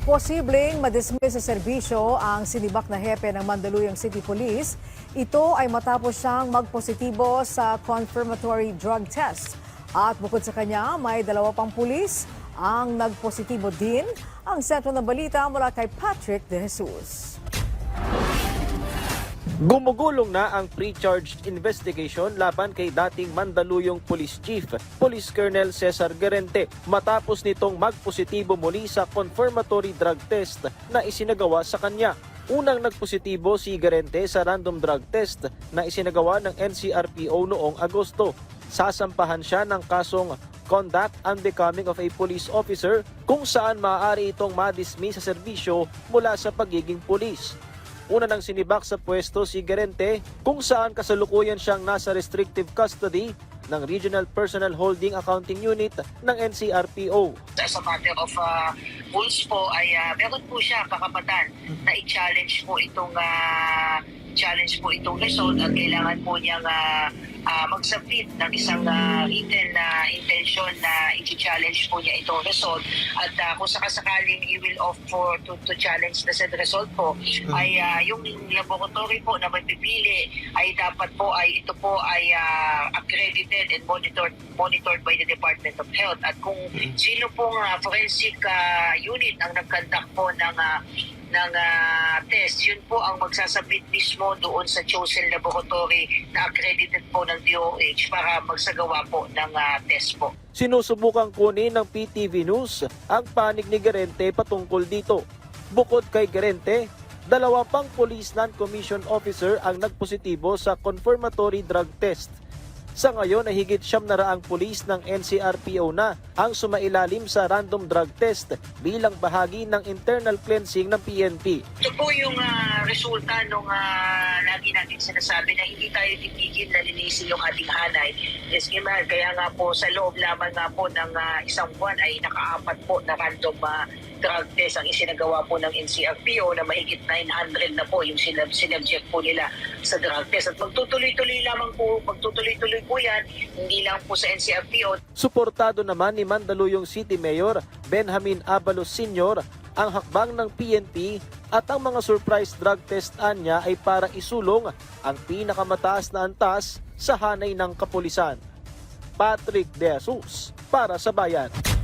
Posibleng madismiss sa serbisyo ang sinibak na hepe ng Mandaluyong City Police. Ito ay matapos siyang magpositibo sa confirmatory drug test. At bukod sa kanya, may 2 pang pulis ang nagpositibo din. Ang sentro ng balita mula kay Patrick De Jesus. Gumugulong na ang pre-charged investigation laban kay dating Mandaluyong Police Chief, Police Colonel Cesar Guerente, matapos nitong magpositibo muli sa confirmatory drug test na isinagawa sa kanya. Unang nagpositibo si Guerente sa random drug test na isinagawa ng NCRPO noong Agosto. Sasampahan siya ng kasong Conduct Unbecoming of a Police Officer kung saan maaari itong madismiss sa serbisyo mula sa pagiging pulis. Una nang sinibak sa pwesto si Guerente kung saan kasalukuyan siyang nasa restrictive custody ng Regional Personnel Holding Accounting Unit ng NCRPO. As a matter of rules po ay meron po siya kakapatan na i-challenge po itong result at kailangan po niyang mag-submit ng isang written intention na i-challenge po niya itong result at kung sakasakaling he will offer to challenge the said result po ay yung laboratory po na magpipili ay dapat po ay ito po ay accredited and monitored by the Department of Health at kung sino pong forensic unit ang nag-conduct po ng test, yun po ang magsasabit mismo doon sa chosen laboratory na accredited po ng DOH para magsagawa po ng test po. Sinusubukang kunin ng PTV News ang panig ni Guerente patungkol dito. Bukod kay Guerente, 2 pang police non-commissioned officer ang nagpositibo sa confirmatory drug test. Sa ngayon ay higit 700 pulis ng NCRPO na ang sumailalim sa random drug test bilang bahagi ng internal cleansing ng PNP. Ito po yung resulta nung lagi natin sinasabi na hindi tayo titigil na linisin yung ating hanay. Yes, kaya nga po sa loob lamang nga po ng isang buwan ay naka-4 po na random drug test ang isinagawa po ng NCRPO na mahigit 900 na po yung sinabject po nila sa drug test. At magtutuloy-tuloy po yan, hindi lang po sa NCRPO. Suportado naman ni Mandaluyong City Mayor Benjamin Abalos Sr. ang hakbang ng PNP at ang mga surprise drug test niya ay para isulong ang pinakamataas na antas sa hanay ng kapulisan. Patrick De Jesus para sa Bayan.